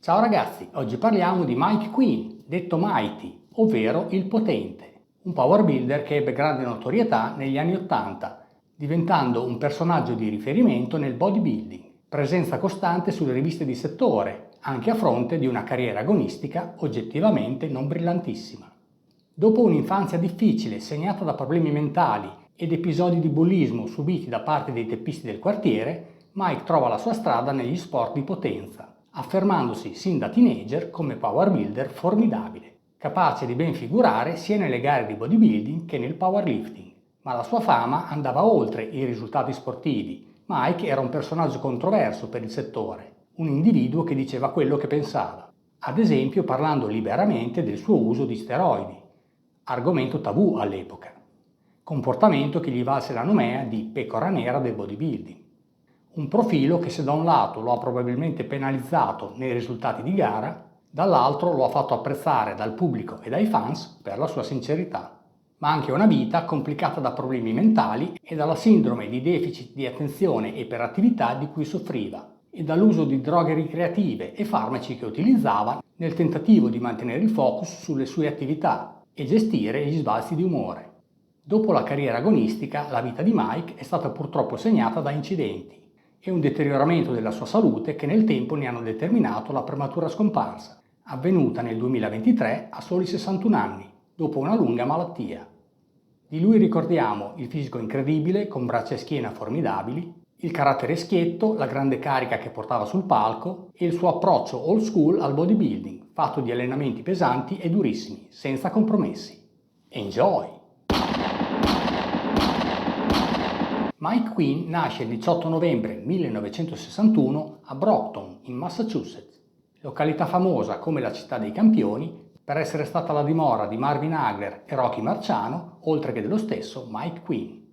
Ciao ragazzi, oggi parliamo di Mike Queen, detto Mighty, ovvero il potente, un power builder che ebbe grande notorietà negli anni '80, diventando un personaggio di riferimento nel bodybuilding, presenza costante sulle riviste di settore, anche a fronte di una carriera agonistica oggettivamente non brillantissima. Dopo un'infanzia difficile segnata da problemi mentali ed episodi di bullismo subiti da parte dei teppisti del quartiere, Mike trova la sua strada negli sport di potenza, affermandosi sin da teenager come power builder formidabile, capace di ben figurare sia nelle gare di bodybuilding che nel powerlifting. Ma la sua fama andava oltre i risultati sportivi. Mike era un personaggio controverso per il settore, un individuo che diceva quello che pensava, ad esempio parlando liberamente del suo uso di steroidi, argomento tabù all'epoca, comportamento che gli valse la nomea di pecora nera del bodybuilding. Un profilo che se da un lato lo ha probabilmente penalizzato nei risultati di gara, dall'altro lo ha fatto apprezzare dal pubblico e dai fans per la sua sincerità. Ma anche una vita complicata da problemi mentali e dalla sindrome di deficit di attenzione e iperattività di cui soffriva, e dall'uso di droghe ricreative e farmaci che utilizzava nel tentativo di mantenere il focus sulle sue attività e gestire gli sbalzi di umore. Dopo la carriera agonistica, la vita di Mike è stata purtroppo segnata da incidenti e un deterioramento della sua salute che nel tempo ne hanno determinato la prematura scomparsa, avvenuta nel 2023 a soli 61 anni, dopo una lunga malattia. Di lui ricordiamo il fisico incredibile, con braccia e schiena formidabili, il carattere schietto, la grande carica che portava sul palco e il suo approccio old school al bodybuilding, fatto di allenamenti pesanti e durissimi, senza compromessi. Enjoy! Mike Queen nasce il 18 novembre 1961 a Brockton, in Massachusetts, località famosa come la città dei campioni per essere stata la dimora di Marvin Hagler e Rocky Marciano, oltre che dello stesso Mike Queen.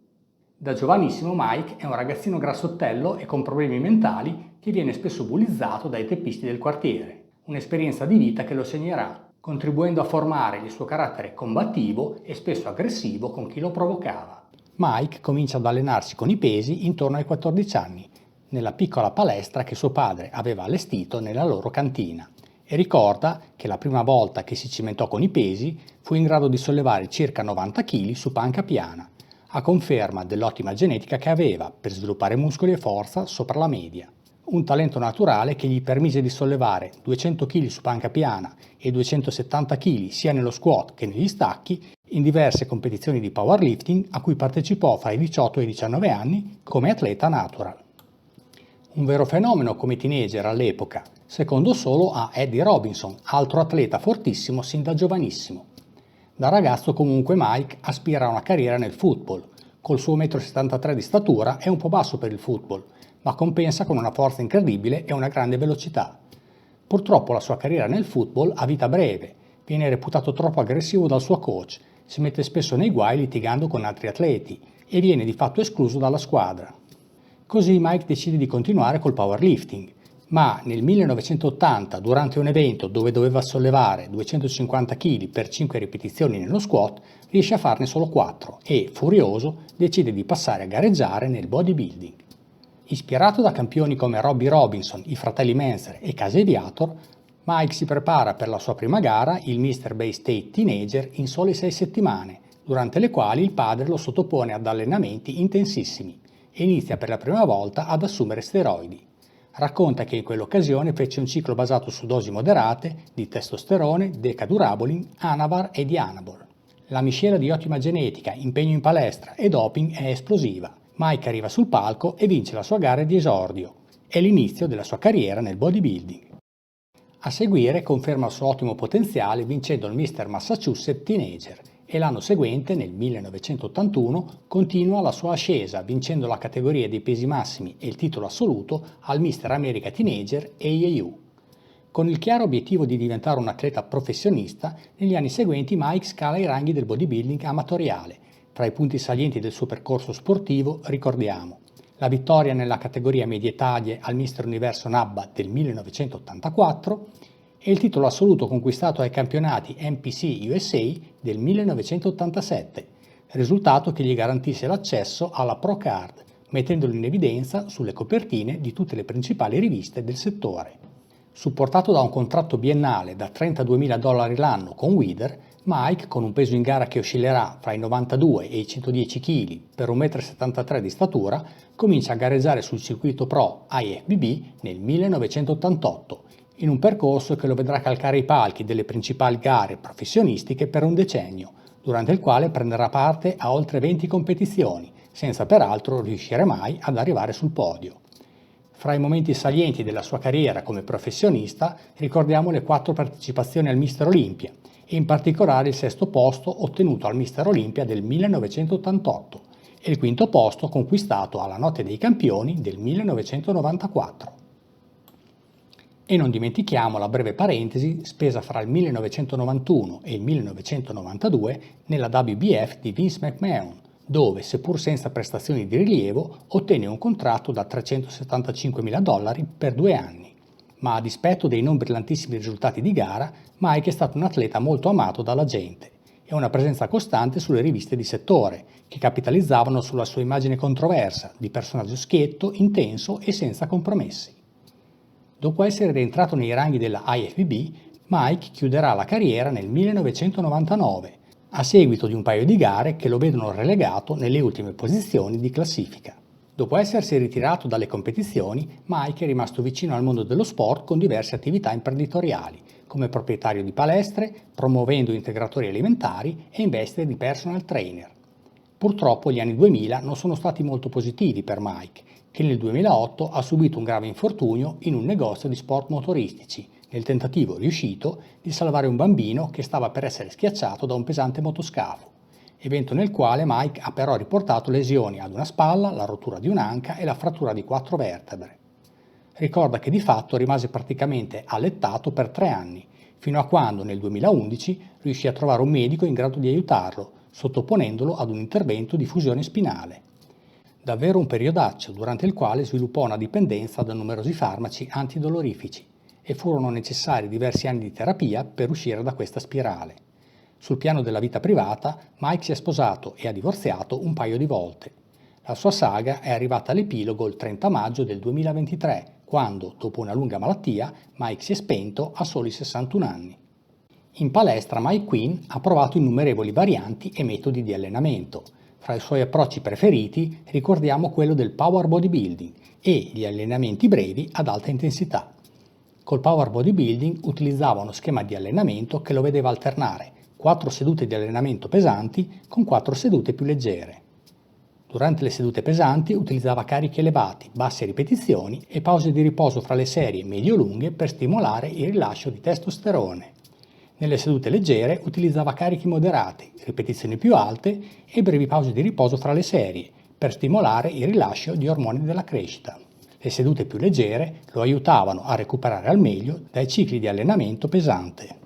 Da giovanissimo Mike è un ragazzino grassottello e con problemi mentali che viene spesso bullizzato dai teppisti del quartiere, un'esperienza di vita che lo segnerà, contribuendo a formare il suo carattere combattivo e spesso aggressivo con chi lo provocava. Mike comincia ad allenarsi con i pesi intorno ai 14 anni, nella piccola palestra che suo padre aveva allestito nella loro cantina, e ricorda che la prima volta che si cimentò con i pesi fu in grado di sollevare circa 90 kg su panca piana, a conferma dell'ottima genetica che aveva per sviluppare muscoli e forza sopra la media. Un talento naturale che gli permise di sollevare 200 kg su panca piana e 270 kg sia nello squat che negli stacchi in diverse competizioni di powerlifting a cui partecipò fra i 18 e i 19 anni come atleta natural. Un vero fenomeno come teenager all'epoca, secondo solo a Eddie Robinson, altro atleta fortissimo sin da giovanissimo. Da ragazzo comunque Mike aspira a una carriera nel football. Col suo 1,73 m di statura è un po' basso per il football, ma compensa con una forza incredibile e una grande velocità. Purtroppo la sua carriera nel football ha vita breve, viene reputato troppo aggressivo dal suo coach, si mette spesso nei guai litigando con altri atleti e viene di fatto escluso dalla squadra. Così Mike decide di continuare col powerlifting, ma nel 1980, durante un evento dove doveva sollevare 250 kg per 5 ripetizioni nello squat, riesce a farne solo 4 e, furioso, decide di passare a gareggiare nel bodybuilding. Ispirato da campioni come Robbie Robinson, i fratelli Menzer e Casey Viator, Mike si prepara per la sua prima gara, il Mr. Bay State Teenager, in sole 6 settimane, durante le quali il padre lo sottopone ad allenamenti intensissimi e inizia per la prima volta ad assumere steroidi. Racconta che in quell'occasione fece un ciclo basato su dosi moderate di testosterone, decadurabolin, anavar e dianabol. La miscela di ottima genetica, impegno in palestra e doping è esplosiva. Mike arriva sul palco e vince la sua gara di esordio. È l'inizio della sua carriera nel bodybuilding. A seguire conferma il suo ottimo potenziale vincendo il Mr. Massachusetts Teenager e l'anno seguente, nel 1981, continua la sua ascesa vincendo la categoria dei pesi massimi e il titolo assoluto al Mr. America Teenager AAU. Con il chiaro obiettivo di diventare un atleta professionista, negli anni seguenti Mike scala i ranghi del bodybuilding amatoriale. Tra i punti salienti del suo percorso sportivo ricordiamo la vittoria nella categoria medie taglie al Mr. Universo NABBA del 1984 e il titolo assoluto conquistato ai campionati NPC USA del 1987, risultato che gli garantisse l'accesso alla Pro Card, mettendolo in evidenza sulle copertine di tutte le principali riviste del settore. Supportato da un contratto biennale da $32.000 l'anno con Wheeler, Mike, con un peso in gara che oscillerà fra i 92 e i 110 kg per 1,73 m di statura, comincia a gareggiare sul circuito pro IFBB nel 1988, in un percorso che lo vedrà calcare i palchi delle principali gare professionistiche per un decennio, durante il quale prenderà parte a oltre 20 competizioni, senza peraltro riuscire mai ad arrivare sul podio. Fra i momenti salienti della sua carriera come professionista ricordiamo le 4 partecipazioni al Mister Olympia e in particolare il 6° posto ottenuto al Mister Olympia del 1988 e il 5° posto conquistato alla Notte dei Campioni del 1994. E non dimentichiamo la breve parentesi spesa fra il 1991 e il 1992 nella WBF di Vince McMahon, dove, seppur senza prestazioni di rilievo, ottenne un contratto da $375.000 per 2 anni. Ma a dispetto dei non brillantissimi risultati di gara, Mike è stato un atleta molto amato dalla gente e una presenza costante sulle riviste di settore, che capitalizzavano sulla sua immagine controversa, di personaggio schietto, intenso e senza compromessi. Dopo essere rientrato nei ranghi della IFBB, Mike chiuderà la carriera nel 1999, a seguito di un paio di gare che lo vedono relegato nelle ultime posizioni di classifica. Dopo essersi ritirato dalle competizioni, Mike è rimasto vicino al mondo dello sport con diverse attività imprenditoriali, come proprietario di palestre, promuovendo integratori alimentari e in veste di personal trainer. Purtroppo gli anni 2000 non sono stati molto positivi per Mike, che nel 2008 ha subito un grave infortunio in un negozio di sport motoristici, nel tentativo riuscito di salvare un bambino che stava per essere schiacciato da un pesante motoscafo, evento nel quale Mike ha però riportato lesioni ad una spalla, la rottura di un'anca e la frattura di 4 vertebre. Ricorda che di fatto rimase praticamente allettato per 3 anni, fino a quando nel 2011 riuscì a trovare un medico in grado di aiutarlo, sottoponendolo ad un intervento di fusione spinale. Davvero un periodaccio durante il quale sviluppò una dipendenza da numerosi farmaci antidolorifici e furono necessari diversi anni di terapia per uscire da questa spirale. Sul piano della vita privata, Mike si è sposato e ha divorziato un paio di volte. La sua saga è arrivata all'epilogo il 30 maggio del 2023, quando, dopo una lunga malattia, Mike si è spento a soli 61 anni. In palestra Mike Quinn ha provato innumerevoli varianti e metodi di allenamento. Fra i suoi approcci preferiti ricordiamo quello del power bodybuilding e gli allenamenti brevi ad alta intensità. Col power bodybuilding utilizzava uno schema di allenamento che lo vedeva alternare 4 sedute di allenamento pesanti con 4 sedute più leggere. Durante le sedute pesanti utilizzava carichi elevati, basse ripetizioni e pause di riposo fra le serie medio-lunghe per stimolare il rilascio di testosterone. Nelle sedute leggere utilizzava carichi moderati, ripetizioni più alte e brevi pause di riposo fra le serie, per stimolare il rilascio di ormoni della crescita. Le sedute più leggere lo aiutavano a recuperare al meglio dai cicli di allenamento pesante.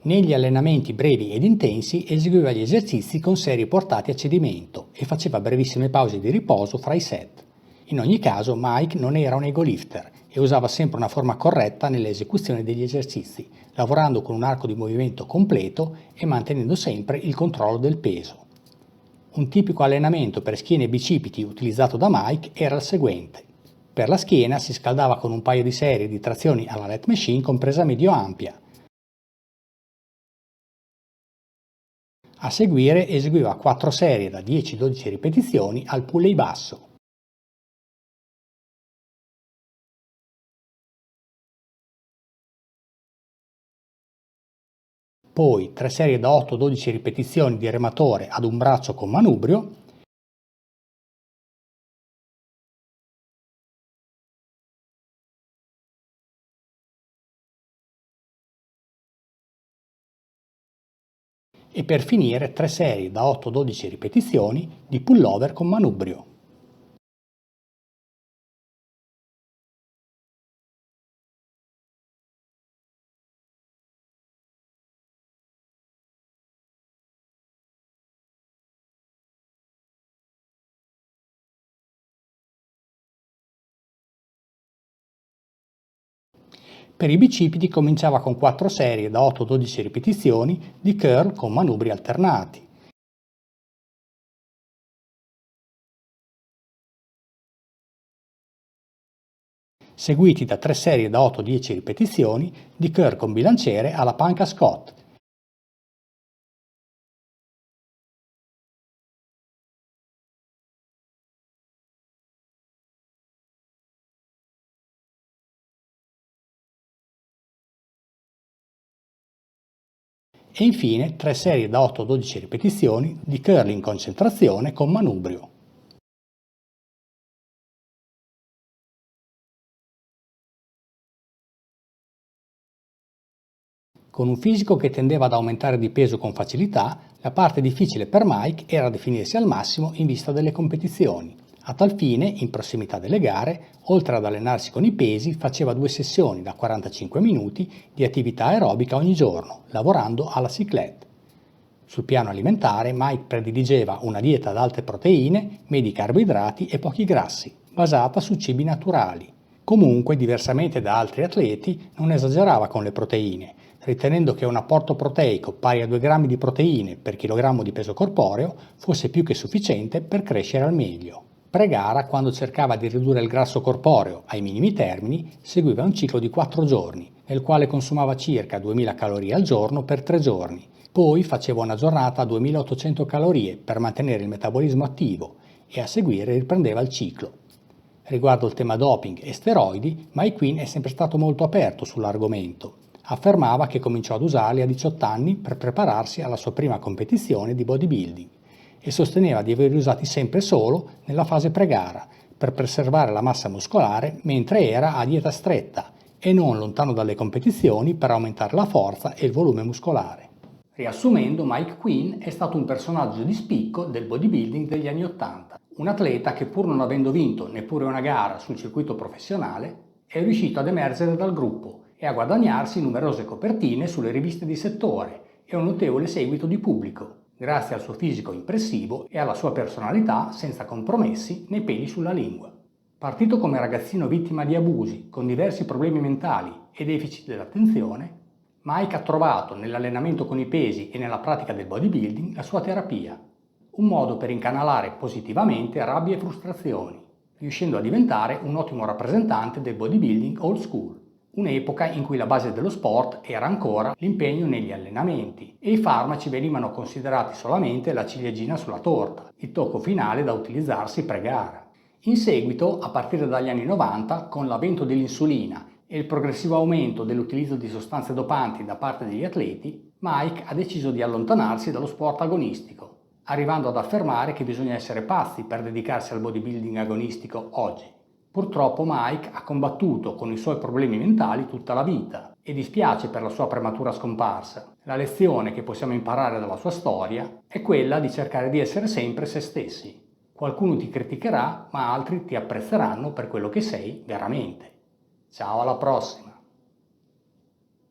Negli allenamenti brevi ed intensi eseguiva gli esercizi con serie portate a cedimento e faceva brevissime pause di riposo fra i set. In ogni caso Mike non era un egolifter e usava sempre una forma corretta nell'esecuzione degli esercizi, lavorando con un arco di movimento completo e mantenendo sempre il controllo del peso. Un tipico allenamento per schiena e bicipiti utilizzato da Mike era il seguente. Per la schiena si scaldava con un paio di serie di trazioni alla lat machine con presa medio-ampia. A seguire eseguiva 4 serie da 10-12 ripetizioni al pulley basso. Poi 3 serie da 8-12 ripetizioni di rematore ad un braccio con manubrio. E per finire 3 serie da 8-12 ripetizioni di pullover con manubrio. Per i bicipiti cominciava con 4 serie da 8-12 ripetizioni di curl con manubri alternati. seguiti da 3 serie da 8-10 ripetizioni di curl con bilanciere alla panca Scott. E infine 3 serie da 8-12 ripetizioni di curl in concentrazione con manubrio. Con un fisico che tendeva ad aumentare di peso con facilità, la parte difficile per Mike era definirsi al massimo in vista delle competizioni. A tal fine, in prossimità delle gare, oltre ad allenarsi con i pesi, faceva 2 sessioni da 45 minuti di attività aerobica ogni giorno, lavorando alla cyclette. Sul piano alimentare, Mike prediligeva una dieta ad alte proteine, medi carboidrati e pochi grassi, basata su cibi naturali. Comunque, diversamente da altri atleti, non esagerava con le proteine, ritenendo che un apporto proteico pari a 2 grammi di proteine per chilogrammo di peso corporeo fosse più che sufficiente per crescere al meglio. Pre-gara, quando cercava di ridurre il grasso corporeo ai minimi termini, seguiva un ciclo di 4 giorni, nel quale consumava circa 2000 calorie al giorno per 3 giorni. Poi faceva una giornata a 2800 calorie per mantenere il metabolismo attivo e a seguire riprendeva il ciclo. Riguardo il tema doping e steroidi, Mike Quinn è sempre stato molto aperto sull'argomento. Affermava che cominciò ad usarli a 18 anni per prepararsi alla sua prima competizione di bodybuilding e sosteneva di averli usati sempre solo nella fase pre-gara per preservare la massa muscolare mentre era a dieta stretta e non lontano dalle competizioni per aumentare la forza e il volume muscolare. Riassumendo, Mike Quinn è stato un personaggio di spicco del bodybuilding degli anni '80, un atleta che pur non avendo vinto neppure una gara sul circuito professionale è riuscito ad emergere dal gruppo e a guadagnarsi numerose copertine sulle riviste di settore e un notevole seguito di pubblico, grazie al suo fisico impressivo e alla sua personalità senza compromessi né peli sulla lingua. Partito come ragazzino vittima di abusi, con diversi problemi mentali e deficit dell'attenzione, Mike ha trovato nell'allenamento con i pesi e nella pratica del bodybuilding la sua terapia, un modo per incanalare positivamente rabbia e frustrazioni, riuscendo a diventare un ottimo rappresentante del bodybuilding old school. Un'epoca in cui la base dello sport era ancora l'impegno negli allenamenti e i farmaci venivano considerati solamente la ciliegina sulla torta, il tocco finale da utilizzarsi pre-gara. In seguito, a partire dagli anni 90, con l'avvento dell'insulina e il progressivo aumento dell'utilizzo di sostanze dopanti da parte degli atleti, Mike ha deciso di allontanarsi dallo sport agonistico, arrivando ad affermare che bisogna essere pazzi per dedicarsi al bodybuilding agonistico oggi. Purtroppo Mike ha combattuto con i suoi problemi mentali tutta la vita e dispiace per la sua prematura scomparsa. La lezione che possiamo imparare dalla sua storia è quella di cercare di essere sempre se stessi. Qualcuno ti criticherà, ma altri ti apprezzeranno per quello che sei veramente. Ciao, alla prossima!